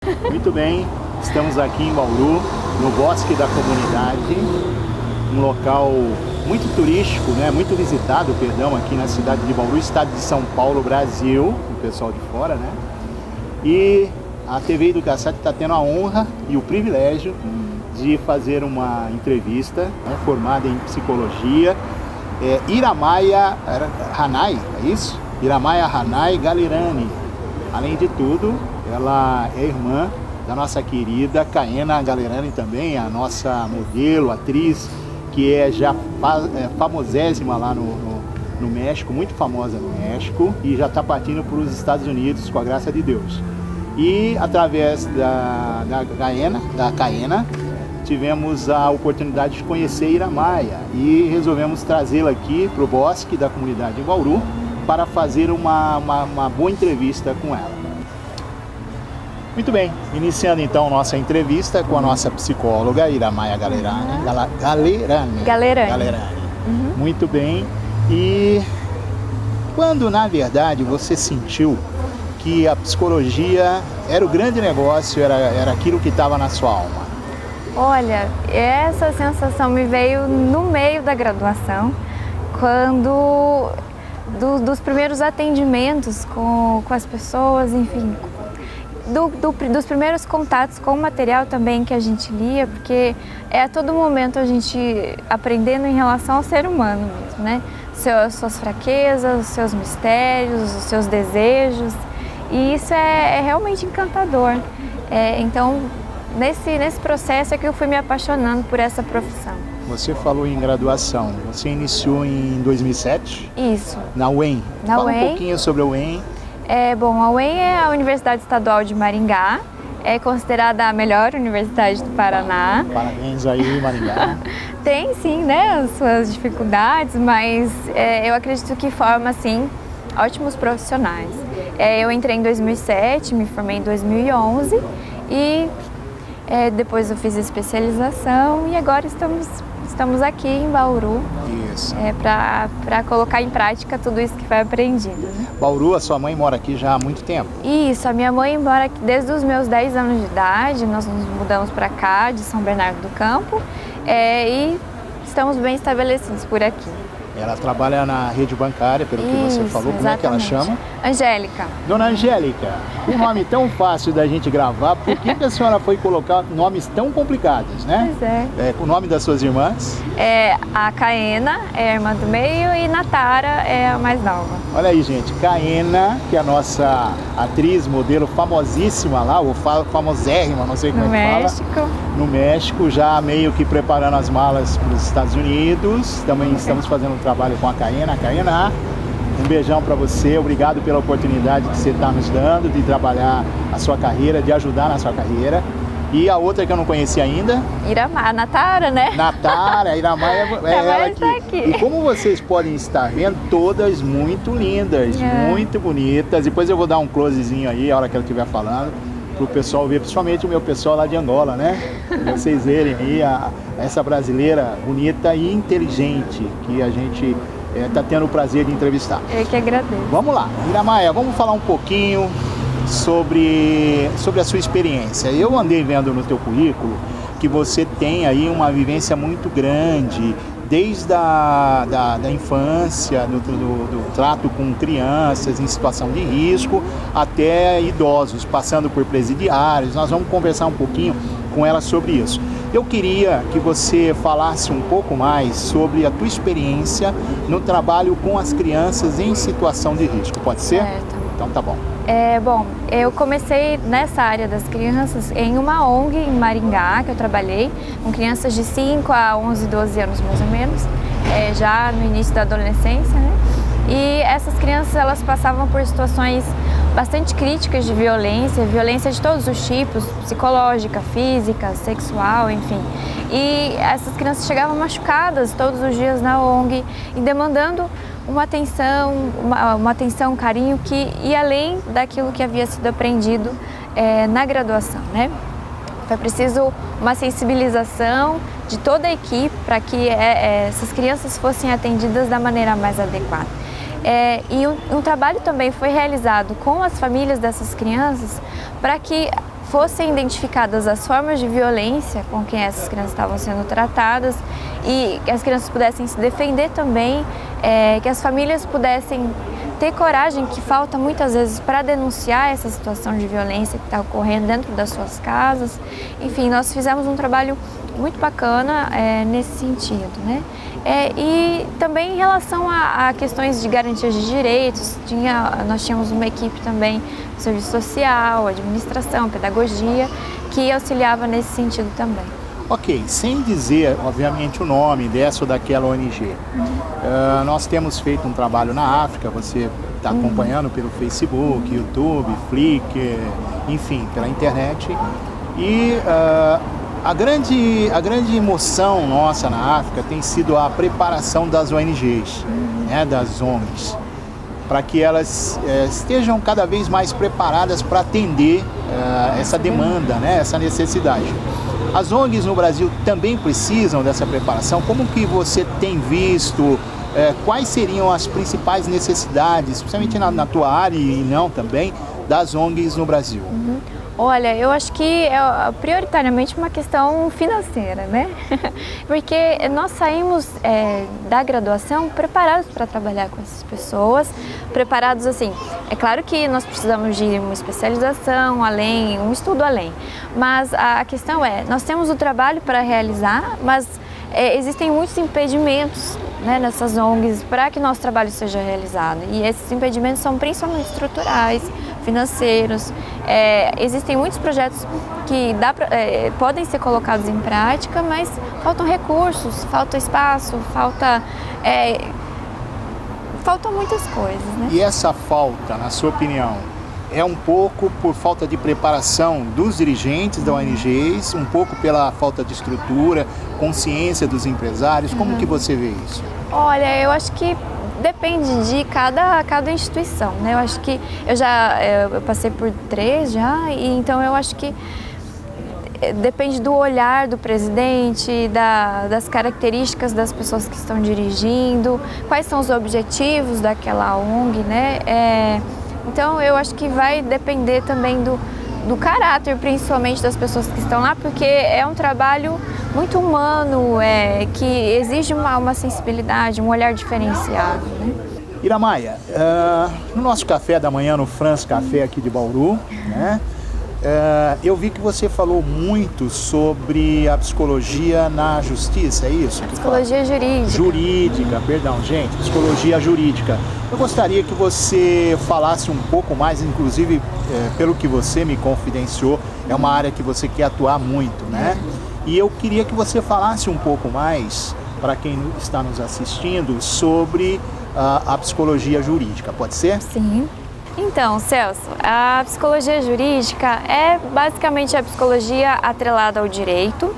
Muito bem, estamos aqui em Bauru, no Bosque da Comunidade, um local muito turístico, né? Muito visitado, perdão, aqui na cidade de Bauru, estado de São Paulo, Brasil, o pessoal de fora, né? E a TV Educação está tendo a honra e o privilégio de fazer uma entrevista, né, formada em psicologia, Iramaia Hanai, é isso? Iramaia Hanai Galerani. Além de tudo, ela é irmã da nossa querida Kaena Galerani também, a nossa modelo, atriz, que é já famosésima lá no México, muito famosa no México, e já está partindo para os Estados Unidos, com a graça de Deus. E através da Kaena, tivemos a oportunidade de conhecer Iramaia e resolvemos trazê-la aqui para o Bosque da Comunidade de Bauru para fazer uma boa entrevista com ela. Muito bem, iniciando então nossa entrevista com a nossa psicóloga Iramaia Galerani. Galerani. Uhum. Muito bem. E quando na verdade você sentiu que a psicologia era o grande negócio, era aquilo que estava na sua alma? Olha, essa sensação me veio no meio da graduação, quando dos primeiros atendimentos com as pessoas, enfim, dos primeiros contatos com o material também que a gente lia, porque a todo momento a gente aprendendo em relação ao ser humano mesmo, né? Suas fraquezas, os seus mistérios, os seus desejos, e isso é realmente encantador. Então, nesse processo é que eu fui me apaixonando por essa profissão. Você falou em graduação, você iniciou em 2007? Isso. Na UEM. Fala um pouquinho sobre a UEM. Bom, a UEM é a Universidade Estadual de Maringá, é considerada a melhor universidade do Paraná. Parabéns aí, Maringá. Tem sim, né, as suas dificuldades, mas eu acredito que forma, sim, ótimos profissionais. Eu entrei em 2007, me formei em 2011 e depois eu fiz a especialização e agora estamos aqui em Bauru. Isso. Para colocar em prática tudo isso que foi aprendido. Né? Bauru, a sua mãe mora aqui já há muito tempo? Isso, a minha mãe mora aqui desde os meus 10 anos de idade, nós nos mudamos para cá, de São Bernardo do Campo, e estamos bem estabelecidos por aqui. Ela trabalha na rede bancária, pelo que você falou. Como é que ela chama? Angélica. Dona Angélica, um nome tão fácil da gente gravar, por que a senhora foi colocar nomes tão complicados, né? Pois é. O nome das suas irmãs? A Kaena é a irmã do meio e Natara é a mais nova. Olha aí, gente, Kaena, que é a nossa atriz, modelo famosíssima lá, ou famosérrima, não sei como no é que México. fala. No México, já meio que preparando as malas para os Estados Unidos. Também estamos fazendo um trabalho com a Kaena. Kaena, um beijão para você, obrigado pela oportunidade que você está nos dando de trabalhar a sua carreira, de ajudar na sua carreira. E a outra que eu não conheci ainda? A Natara, né? Natara, Iramaia é ela aqui. E como vocês podem estar vendo, todas muito lindas, muito bonitas. Depois eu vou dar um closezinho aí, a hora que ela estiver falando, para o pessoal ver, principalmente o meu pessoal lá de Angola, né? Pra vocês verem aí essa brasileira bonita e inteligente que a gente está tendo o prazer de entrevistar. Eu que agradeço. Vamos lá, Iramaia, vamos falar um pouquinho sobre a sua experiência. Eu andei vendo no teu currículo que você tem aí uma vivência muito grande, desde da infância, do trato com crianças em situação de risco, até idosos, passando por presidiários. Nós vamos conversar um pouquinho com ela sobre isso. Eu queria que você falasse um pouco mais sobre a tua experiência no trabalho com as crianças em situação de risco. Pode ser? Certo. Então tá bom. Bom, eu comecei nessa área das crianças em uma ONG em Maringá, que eu trabalhei com crianças de 5 a 11, 12 anos mais ou menos, já no início da adolescência, né? E essas crianças, elas passavam por situações bastante críticas de violência de todos os tipos, psicológica, física, sexual, enfim. E essas crianças chegavam machucadas todos os dias na ONG e demandando uma atenção, um carinho que ia além daquilo que havia sido aprendido na graduação, né? Foi preciso uma sensibilização de toda a equipe para que essas crianças fossem atendidas da maneira mais adequada. E um trabalho também foi realizado com as famílias dessas crianças para que fossem identificadas as formas de violência com que essas crianças estavam sendo tratadas e que as crianças pudessem se defender também, que as famílias pudessem ter coragem, que falta muitas vezes para denunciar essa situação de violência que está ocorrendo dentro das suas casas. Enfim, nós fizemos um trabalho muito bacana nesse sentido, né? E também em relação a questões de garantias de direitos, nós tínhamos uma equipe também do serviço social, administração, pedagogia, que auxiliava nesse sentido também. Ok, sem dizer, obviamente, o nome dessa ou daquela ONG, nós temos feito um trabalho na África, você está acompanhando pelo Facebook, YouTube, Flickr, enfim, pela internet. E a grande emoção nossa na África tem sido a preparação das ONGs, né, das ONGs, para que elas estejam cada vez mais preparadas para atender essa demanda, né, essa necessidade. As ONGs no Brasil também precisam dessa preparação. Como que você tem visto? Quais seriam as principais necessidades, especialmente na tua área e não também, das ONGs no Brasil? Olha, eu acho que é prioritariamente uma questão financeira, né? Porque nós saímos da graduação preparados para trabalhar com essas pessoas, preparados assim. É claro que nós precisamos de uma especialização um estudo além, mas a questão nós temos o trabalho para realizar, mas existem muitos impedimentos, né, nessas ONGs para que nosso trabalho seja realizado. E esses impedimentos são principalmente estruturais, financeiros. Existem muitos projetos que podem ser colocados em prática, mas faltam recursos, falta espaço, faltam muitas coisas, né? E essa falta, na sua opinião, é um pouco por falta de preparação dos dirigentes da ONGs, um pouco pela falta de estrutura, consciência dos empresários? Como que você vê isso? Olha, eu acho que depende de cada instituição, né? Eu acho que eu passei por 3 já, e então eu acho que depende do olhar do presidente, das características das pessoas que estão dirigindo, quais são os objetivos daquela ONG, né? Então eu acho que vai depender também do caráter, principalmente das pessoas que estão lá, porque é um trabalho muito humano, que exige uma sensibilidade, um olhar diferenciado, né? Iramaia, no nosso café da manhã, no France Café aqui de Bauru, né, eu vi que você falou muito sobre a psicologia na justiça, é isso? Psicologia jurídica. Jurídica, perdão, gente, psicologia jurídica. Eu gostaria que você falasse um pouco mais, inclusive, pelo que você me confidenciou, é uma área que você quer atuar muito, né? E eu queria que você falasse um pouco mais, para quem está nos assistindo, sobre a psicologia jurídica, pode ser? Sim. Então, Celso, a psicologia jurídica é basicamente a psicologia atrelada ao direito,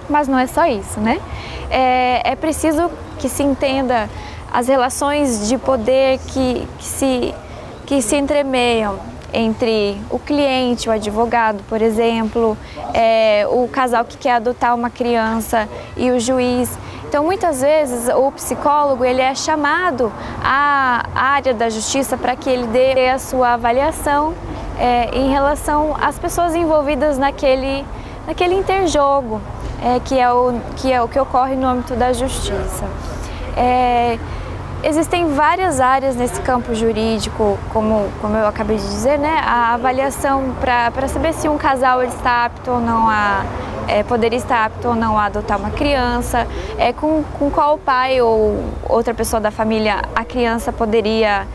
mas não é só isso, né? É preciso que se entenda as relações de poder que se entremeiam entre o cliente, o advogado, por exemplo, o casal que quer adotar uma criança e o juiz. Então, muitas vezes, o psicólogo ele é chamado à área da justiça para que ele dê a sua avaliação em relação às pessoas envolvidas naquele interjogo, que é o que ocorre no âmbito da justiça. Existem várias áreas nesse campo jurídico, como eu acabei de dizer, né? A avaliação para saber se um casal está apto ou não poderia estar apto ou não a adotar uma criança, com qual pai ou outra pessoa da família a criança poderia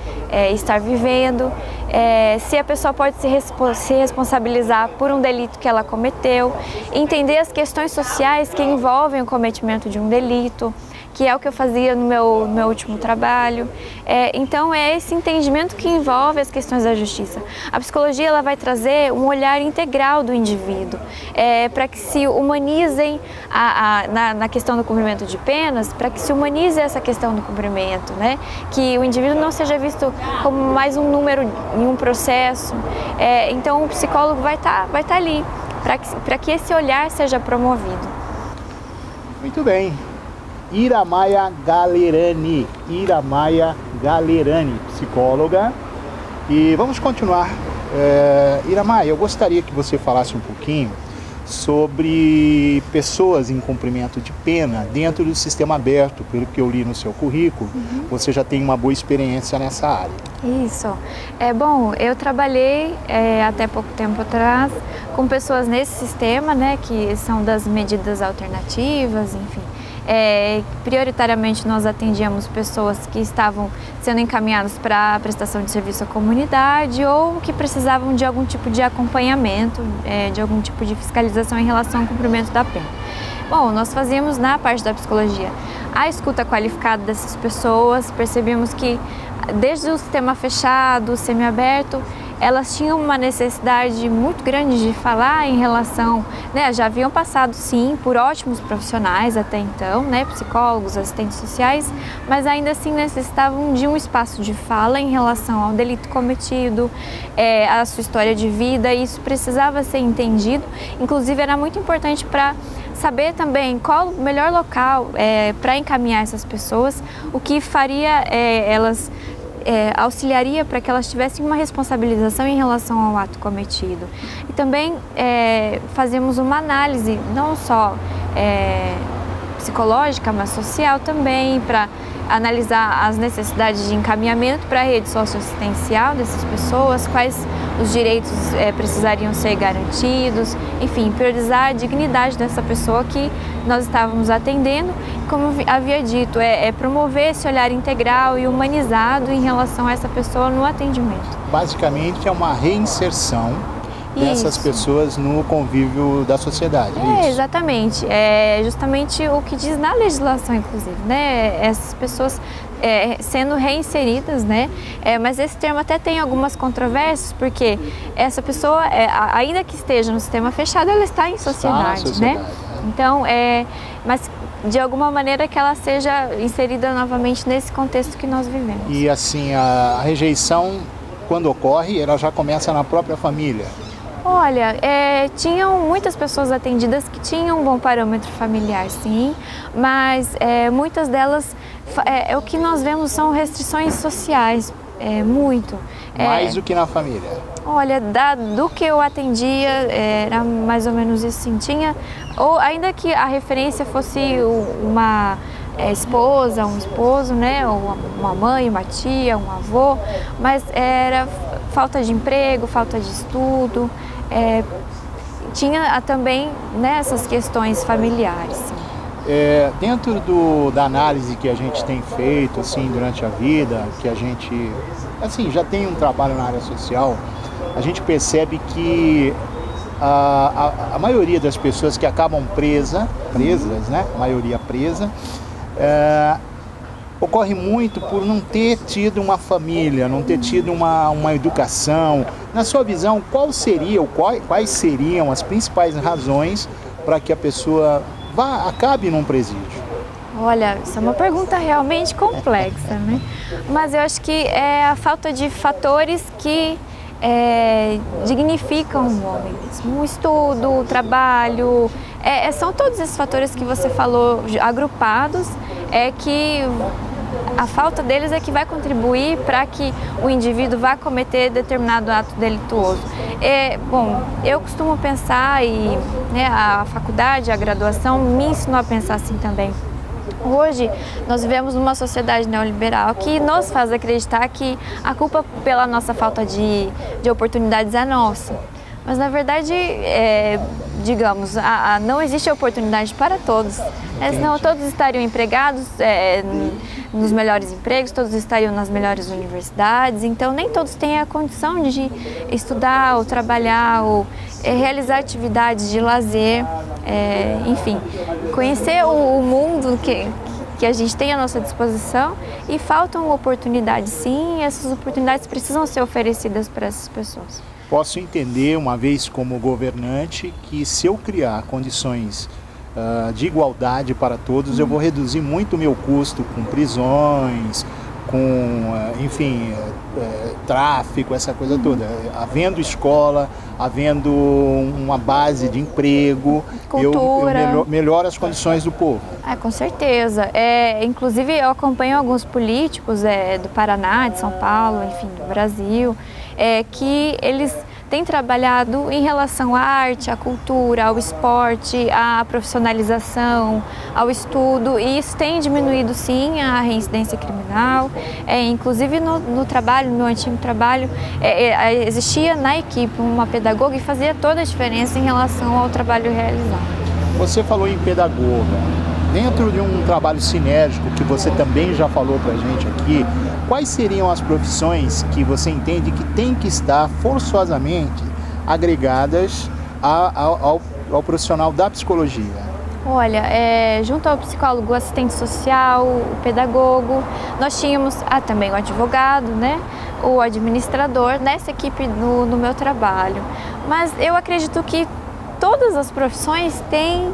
estar vivendo, se a pessoa pode se responsabilizar por um delito que ela cometeu, entender as questões sociais que envolvem o cometimento de um delito, que é o que eu fazia no meu último trabalho. Então, é esse entendimento que envolve as questões da justiça. A psicologia ela vai trazer um olhar integral do indivíduo, para que se humanizem na questão do cumprimento de penas, para que se humanize essa questão do cumprimento, né? Que o indivíduo não seja visto como mais um número em um processo. Então, o psicólogo vai estar ali, para que esse olhar seja promovido. Muito bem. Iramaia Galerani, psicóloga. E vamos continuar Iramar, eu gostaria que você falasse um pouquinho sobre pessoas em cumprimento de pena dentro do sistema aberto. Pelo que eu li no seu currículo, você já tem uma boa experiência nessa área. Isso. Bom, eu trabalhei até pouco tempo atrás com pessoas nesse sistema, né, que são das medidas alternativas, enfim. Prioritariamente nós atendíamos pessoas que estavam sendo encaminhadas para a prestação de serviço à comunidade ou que precisavam de algum tipo de acompanhamento, de algum tipo de fiscalização em relação ao cumprimento da pena. Bom, nós fazíamos na parte da psicologia a escuta qualificada dessas pessoas, percebíamos que desde o sistema fechado, semiaberto, elas tinham uma necessidade muito grande de falar em relação, né, já haviam passado sim por ótimos profissionais até então, né, psicólogos, assistentes sociais, mas ainda assim necessitavam de um espaço de fala em relação ao delito cometido, a sua história de vida, e isso precisava ser entendido. Inclusive era muito importante para saber também qual o melhor local para encaminhar essas pessoas, o que faria elas auxiliaria para que elas tivessem uma responsabilização em relação ao ato cometido. E também fazemos uma análise não só psicológica, mas social também, para analisar as necessidades de encaminhamento para a rede socioassistencial dessas pessoas, quais os direitos precisariam ser garantidos, enfim, priorizar a dignidade dessa pessoa que nós estávamos atendendo. Como havia dito, promover esse olhar integral e humanizado em relação a essa pessoa no atendimento. Basicamente é uma reinserção dessas pessoas no convívio da sociedade. Exatamente. É justamente o que diz na legislação, inclusive, né? Essas pessoas sendo reinseridas, né? Mas esse termo até tem algumas controvérsias, porque essa pessoa, ainda que esteja no sistema fechado, ela está em sociedade, né? Então, mas de alguma maneira que ela seja inserida novamente nesse contexto que nós vivemos. E assim, a rejeição, quando ocorre, ela já começa na própria família. Olha, tinham muitas pessoas atendidas que tinham um bom parâmetro familiar, sim, mas muitas delas, o que nós vemos são restrições sociais, muito. Mais do que na família? Olha, do que eu atendia, era mais ou menos isso, sim. Tinha, ou ainda que a referência fosse uma esposa, um esposo, né, ou uma mãe, uma tia, um avô, mas era falta de emprego, falta de estudo, tinha também, né, essas questões familiares. Dentro da análise que a gente tem feito assim, durante a vida, que a gente assim, já tem um trabalho na área social, a gente percebe que a maioria das pessoas que acabam presas, né, a maioria presa, ocorre muito por não ter tido uma família, não ter tido uma educação. Na sua visão, quais seriam as principais razões para que a pessoa acabe num presídio? Olha, isso é uma pergunta realmente complexa, né? Mas eu acho que é a falta de fatores que dignificam o homem mesmo. O estudo, o trabalho, são todos esses fatores que você falou agrupados, que a falta deles é que vai contribuir para que o indivíduo vá cometer determinado ato delituoso. Bom, eu costumo pensar, e né, a faculdade, a graduação me ensinou a pensar assim também. Hoje, nós vivemos numa sociedade neoliberal que nos faz acreditar que a culpa pela nossa falta de oportunidades é nossa. Mas, na verdade, digamos, não existe oportunidade para todos. Senão todos estariam empregados nos melhores empregos, todos estariam nas melhores universidades. Então, nem todos têm a condição de estudar ou trabalhar ou realizar atividades de lazer, enfim, conhecer o mundo que a gente tem à nossa disposição, e faltam oportunidades, sim, e essas oportunidades precisam ser oferecidas para essas pessoas. Posso entender, uma vez como governante, que se eu criar condições de igualdade para todos, eu vou reduzir muito o meu custo com prisões, com, enfim, tráfico, essa coisa toda. Havendo escola, havendo uma base de emprego, eu melhoro as condições do povo. Com certeza. Inclusive, eu acompanho alguns políticos do Paraná, de São Paulo, enfim, do Brasil, que eles têm trabalhado em relação à arte, à cultura, ao esporte, à profissionalização, ao estudo, e isso tem diminuído sim a reincidência criminal. Inclusive no trabalho, no meu antigo trabalho, existia na equipe uma pedagoga e fazia toda a diferença em relação ao trabalho realizado. Você falou em pedagoga. Dentro de um trabalho sinérgico, que você também já falou para a gente aqui, quais seriam as profissões que você entende que tem que estar forçosamente agregadas ao profissional da psicologia? Olha, junto ao psicólogo, o assistente social, o pedagogo, nós tínhamos também o advogado, né? O administrador nessa equipe no meu trabalho. Mas eu acredito que todas as profissões têm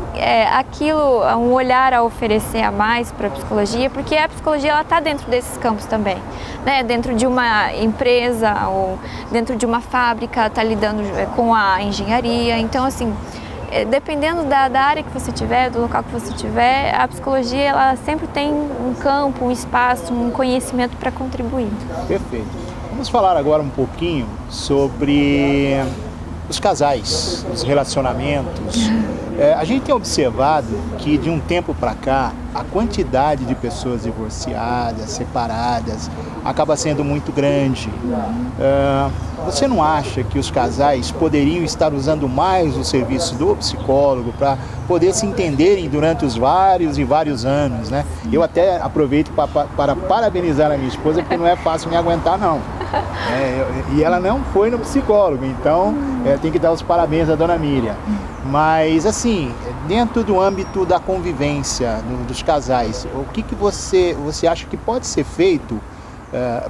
um olhar a oferecer a mais para a psicologia, porque a psicologia está dentro desses campos também, né? Dentro de uma empresa ou dentro de uma fábrica, está lidando com a engenharia. Então, assim, dependendo da área que você tiver, do local que você tiver, a psicologia ela sempre tem um campo, um espaço, um conhecimento para contribuir. Perfeito. Vamos falar agora um pouquinho sobre os casais, os relacionamentos. A gente tem observado que de um tempo para cá a quantidade de pessoas divorciadas, separadas, acaba sendo muito grande. Você não acha que os casais poderiam estar usando mais o serviço do psicólogo para poder se entenderem durante os vários anos, né? Eu até aproveito para parabenizar a minha esposa, porque não é fácil me aguentar, não. E ela não foi no psicólogo, então tem que dar os parabéns à dona Miriam. Mas, assim, dentro do âmbito da convivência dos casais, o que você acha que pode ser feito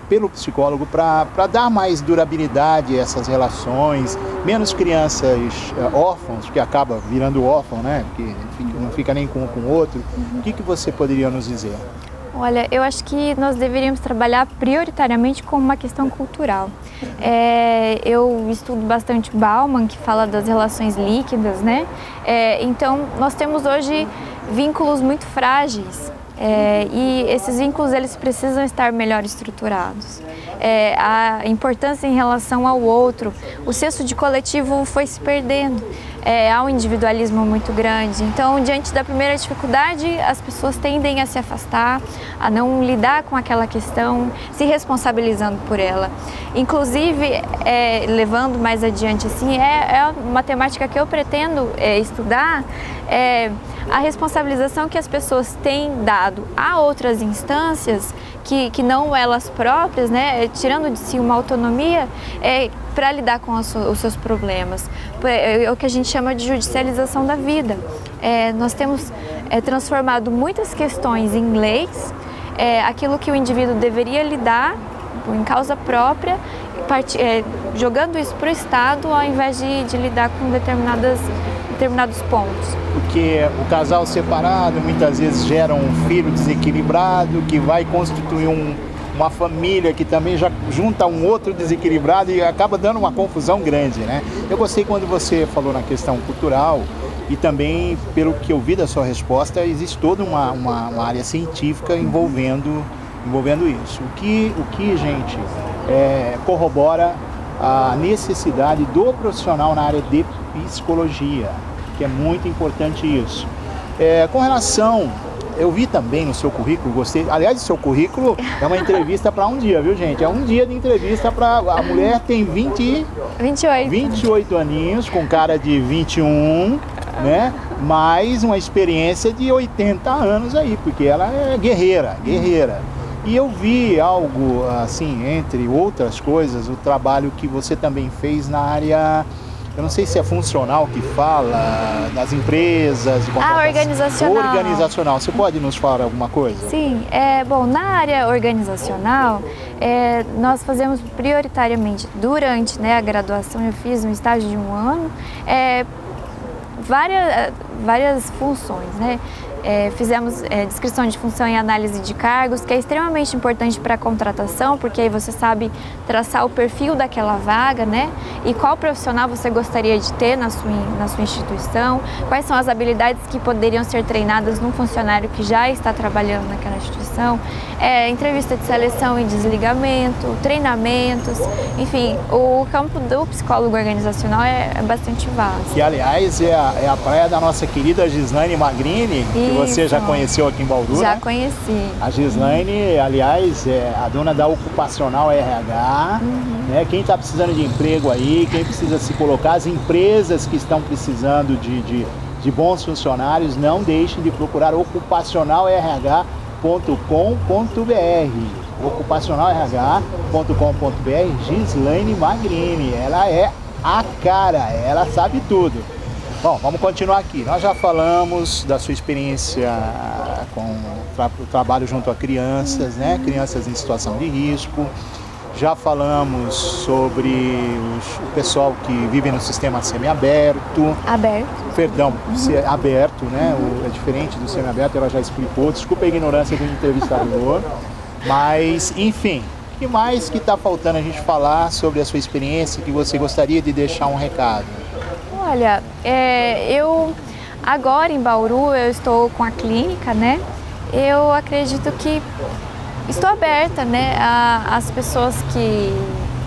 pelo psicólogo para dar mais durabilidade a essas relações, menos crianças órfãos, que acaba virando órfão, né? Porque não fica nem com um com o outro. O que você poderia nos dizer? Olha, eu acho que nós deveríamos trabalhar prioritariamente com uma questão cultural. Eu estudo bastante Bauman, que fala das relações líquidas, né? Então, nós temos hoje vínculos muito frágeis. E esses vínculos eles precisam estar melhor estruturados. A importância em relação ao outro, o senso de coletivo foi se perdendo. Há um individualismo muito grande. Então, diante da primeira dificuldade, as pessoas tendem a se afastar, a não lidar com aquela questão, se responsabilizando por ela. Inclusive, levando mais adiante, assim, uma temática que eu pretendo estudar, a responsabilização que as pessoas têm dado a outras instâncias, que não elas próprias, né, tirando de si uma autonomia para lidar com os seus problemas. É o que a gente chama de judicialização da vida. Nós temos transformado muitas questões em leis, aquilo que o indivíduo deveria lidar em causa própria, jogando isso para o Estado ao invés de lidar com determinados pontos. Porque o casal separado muitas vezes gera um filho desequilibrado que vai constituir uma família que também já junta um outro desequilibrado e acaba dando uma confusão grande, né? Eu gostei quando você falou na questão cultural e também, pelo que eu vi da sua resposta, existe toda uma área científica envolvendo isso. O que gente, corrobora a necessidade do profissional na área de psicologia, que é muito importante isso. Com relação, eu vi também no seu currículo, gostei, aliás, o seu currículo é uma entrevista para um dia, viu, gente? É um dia de entrevista para a mulher, tem 28 aninhos, com cara de 21, né? Mais uma experiência de 80 anos aí, porque ela é guerreira. E eu vi algo, assim, entre outras coisas, o trabalho que você também fez na área, eu não sei se é funcional que fala, das empresas, de organizacional. Você pode nos falar alguma coisa? Sim, bom, na área organizacional, nós fazemos prioritariamente durante, né, a graduação, eu fiz um estágio de 1 ano, várias funções, né? Fizemos descrição de função e análise de cargos, que é extremamente importante para a contratação, porque aí você sabe traçar o perfil daquela vaga, né? E qual profissional você gostaria de ter na sua instituição, quais são as habilidades que poderiam ser treinadas num funcionário que já está trabalhando naquela instituição, entrevista de seleção e desligamento, treinamentos, enfim, o campo do psicólogo organizacional é bastante vasto. Que, aliás, é a praia da nossa querida Gislaine Magrini, que você já conheceu aqui em Bauru, Já né? conheci. A Gislaine, aliás, é a dona da Ocupacional RH, né? Quem está precisando de emprego aí, quem precisa se colocar, as empresas que estão precisando de bons funcionários, não deixem de procurar ocupacionalrh.com.br. ocupacionalrh.com.br. Gislaine Magrini, ela é a cara, ela sabe tudo. Bom, vamos continuar aqui. Nós já falamos da sua experiência com o trabalho junto a crianças, né? Crianças em situação de risco. Já falamos sobre o pessoal que vive no sistema semiaberto. Aberto, né? É diferente do semiaberto, ela já explicou. Desculpa a ignorância do entrevistador. Mas, enfim, o que mais que está faltando a gente falar sobre a sua experiência, que você gostaria de deixar um recado? Olha, eu agora em Bauru eu estou com a clínica, né? Eu acredito que estou aberta, né, às pessoas que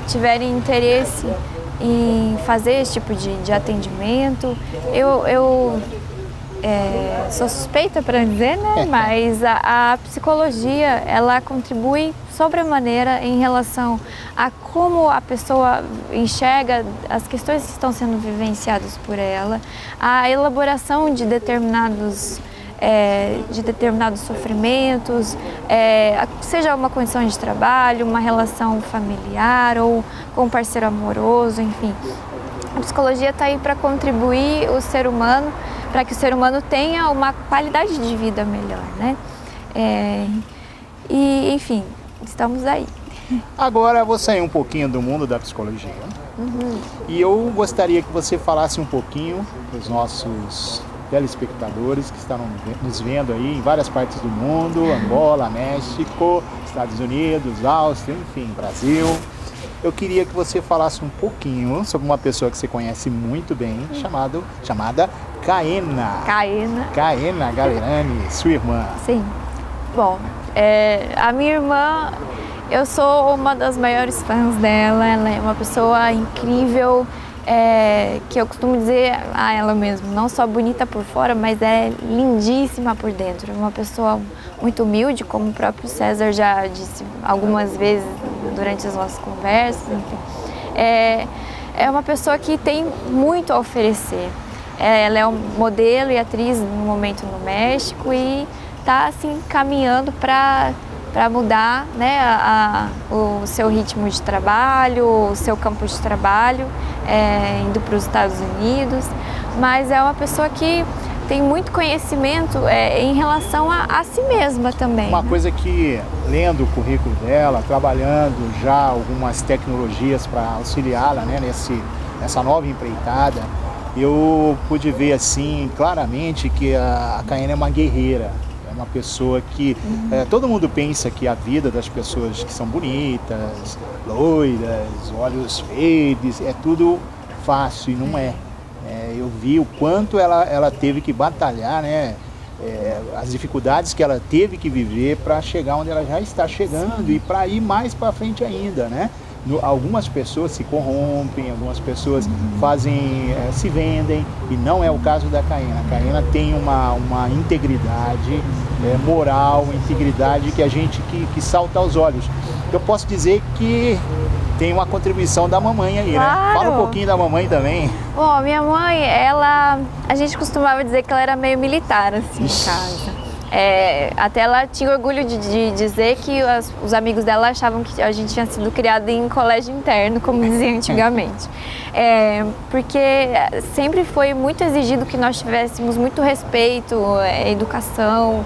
tiverem interesse em fazer esse tipo de atendimento. Eu sou suspeita para dizer, né? Mas a psicologia, ela contribui sobremaneira em relação a como a pessoa enxerga as questões que estão sendo vivenciadas por ela, a elaboração de determinados sofrimentos, seja uma condição de trabalho, uma relação familiar ou com um parceiro amoroso, enfim. A psicologia está aí para contribuir o ser humano, para que o ser humano tenha uma qualidade de vida melhor, né? E, enfim, estamos aí. Agora eu vou sair um pouquinho do mundo da psicologia. E eu gostaria que você falasse um pouquinho para os nossos telespectadores que estão nos vendo aí em várias partes do mundo, Angola, México, Estados Unidos, Áustria, enfim, Brasil. Eu queria que você falasse um pouquinho sobre uma pessoa que você conhece muito bem, chamada Caena. Caena Galerani, sua irmã. Sim. Bom, a minha irmã, eu sou uma das maiores fãs dela. Ela é uma pessoa incrível, que eu costumo dizer a ela mesma, não só bonita por fora, mas é lindíssima por dentro. Uma pessoa muito humilde, como o próprio César já disse algumas vezes durante as nossas conversas. Enfim. É uma pessoa que tem muito a oferecer. Ela é um modelo e atriz no momento no México e está assim caminhando para mudar, né, o seu ritmo de trabalho, o seu campo de trabalho, indo para os Estados Unidos. Mas é uma pessoa que tem muito conhecimento em relação a si mesma também. Uma coisa que, lendo o currículo dela, trabalhando já algumas tecnologias para auxiliá-la, né, nessa nova empreitada, eu pude ver assim claramente que a Caena é uma guerreira. É uma pessoa que todo mundo pensa que a vida das pessoas que são bonitas, loiras, olhos verdes, é tudo fácil, e não é. Eu vi o quanto ela teve que batalhar, né? As dificuldades que ela teve que viver para chegar onde ela já está chegando. Sim. E para ir mais para frente ainda, né? Algumas pessoas se corrompem, algumas pessoas se vendem, e não é o caso da Caena. A Caena tem uma integridade moral, integridade que salta aos olhos. Eu posso dizer que tem uma contribuição da mamãe aí, claro, né? Fala um pouquinho da mamãe também. Bom, minha mãe, a gente costumava dizer que ela era meio militar, assim, em casa. Até ela tinha orgulho de dizer que os amigos dela achavam que a gente tinha sido criada em colégio interno, como dizia antigamente. Porque sempre foi muito exigido que nós tivéssemos muito respeito, educação,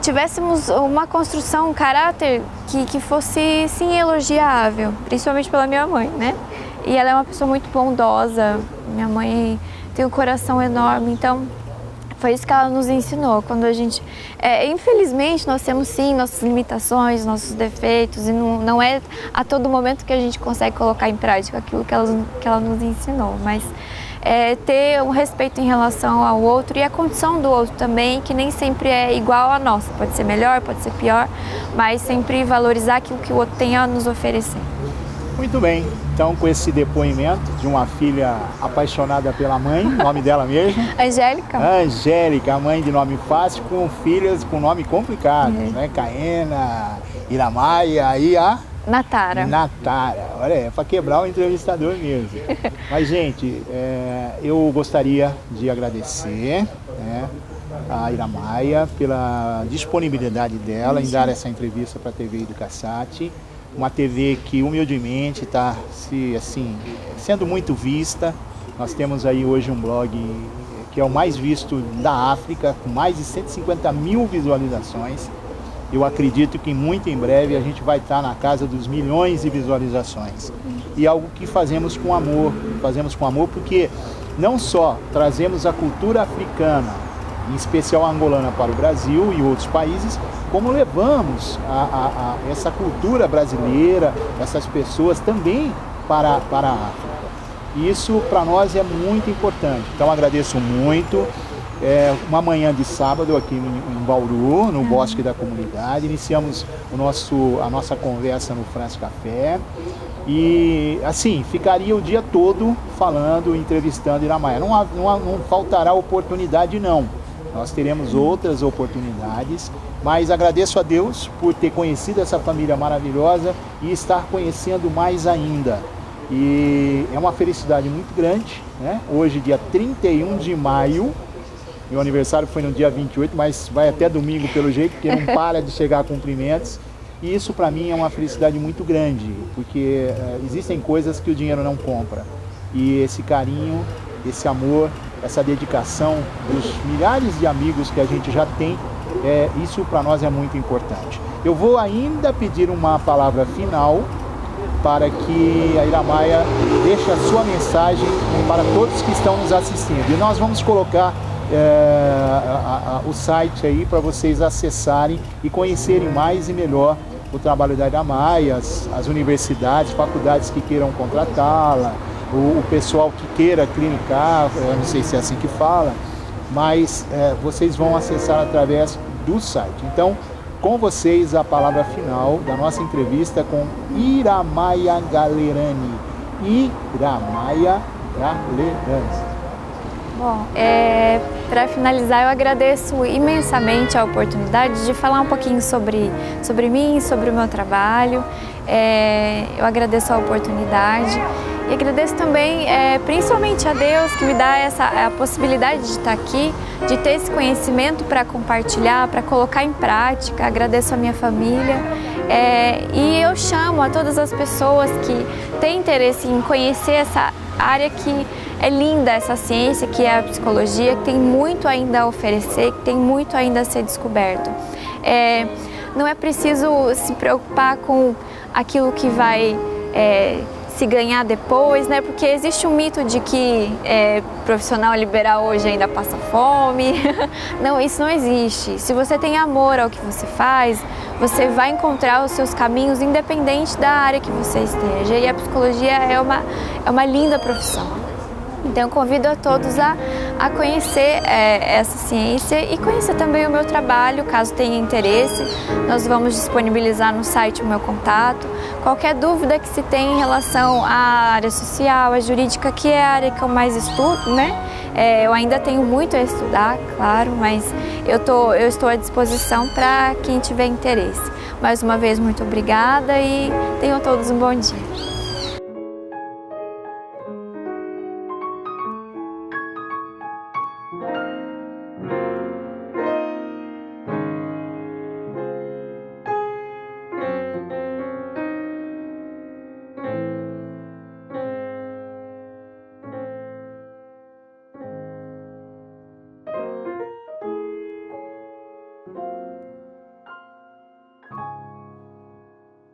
tivéssemos uma construção, um caráter que fosse, sim, elogiável, principalmente pela minha mãe, né? E ela é uma pessoa muito bondosa, Minha mãe tem um coração enorme, então foi isso que ela nos ensinou. Quando a gente, infelizmente, nós temos sim nossas limitações, nossos defeitos, e não é a todo momento que a gente consegue colocar em prática aquilo que ela nos ensinou, mas ter um respeito em relação ao outro e a condição do outro também, que nem sempre é igual à nossa, pode ser melhor, pode ser pior, mas sempre valorizar aquilo que o outro tem a nos oferecer. Muito bem, então com esse depoimento de uma filha apaixonada pela mãe, nome dela mesmo? Angélica. Angélica, a mãe de nome fácil, com filhas com nome complicado, né? Caena, Iramaia e a... Natara. Natara, olha, é para quebrar o entrevistador mesmo. Mas, gente, eu gostaria de agradecer, né, a Iramaia pela disponibilidade dela em dar essa entrevista para a TV Educasat, uma TV que humildemente está sendo muito vista. Nós temos aí hoje um blog que é o mais visto da África, com mais de 150 mil visualizações. Eu acredito que muito em breve a gente vai estar na casa dos milhões de visualizações. E algo que fazemos com amor porque não só trazemos a cultura africana, em especial a angolana, para o Brasil e outros países, como levamos essa cultura brasileira, essas pessoas também para a África. E isso para nós é muito importante. Então agradeço muito. Uma manhã de sábado aqui em Bauru, no Bosque da Comunidade. Iniciamos a nossa conversa no France Café. E assim, ficaria o dia todo falando, entrevistando Iramaia. Não faltará oportunidade, não. Nós teremos outras oportunidades, mas agradeço a Deus por ter conhecido essa família maravilhosa e estar conhecendo mais ainda. E é uma felicidade muito grande, né? Hoje, dia 31 de maio, meu aniversário foi no dia 28, mas vai até domingo pelo jeito, porque não para de chegar cumprimentos. E isso para mim é uma felicidade muito grande, porque existem coisas que o dinheiro não compra. E esse carinho, esse amor, essa dedicação dos milhares de amigos que a gente já tem, isso para nós é muito importante. Eu vou ainda pedir uma palavra final para que a Iramaia deixe a sua mensagem para todos que estão nos assistindo. E nós vamos colocar o site aí para vocês acessarem e conhecerem mais e melhor o trabalho da Iramaia, as universidades, faculdades que queiram contratá-la, o pessoal que queira clinicar, eu não sei se é assim que fala, mas vocês vão acessar através do site. Então, com vocês a palavra final da nossa entrevista com Iramaia Galerani. Iramaia Galerani. Bom, para finalizar, eu agradeço imensamente a oportunidade de falar um pouquinho sobre mim, sobre o meu trabalho. Eu agradeço a oportunidade e agradeço também, principalmente a Deus, que me dá a possibilidade de estar aqui, de ter esse conhecimento para compartilhar, para colocar em prática. Agradeço a minha família e eu chamo a todas as pessoas que têm interesse em conhecer essa área que é linda, essa ciência que é a psicologia, que tem muito ainda a oferecer, que tem muito ainda a ser descoberto. Não é preciso se preocupar com aquilo que vai se ganhar depois, né? Porque existe um mito de que profissional liberal hoje ainda passa fome. Não, isso não existe. Se você tem amor ao que você faz, você vai encontrar os seus caminhos independente da área que você esteja. E a psicologia é uma linda profissão. Então eu convido a todos a conhecer essa ciência e conhecer também o meu trabalho, caso tenha interesse. Nós vamos disponibilizar no site o meu contato. Qualquer dúvida que se tem em relação à área social, à jurídica, que é a área que eu mais estudo, né? Eu ainda tenho muito a estudar, claro, mas eu estou à disposição para quem tiver interesse. Mais uma vez, muito obrigada e tenham todos um bom dia.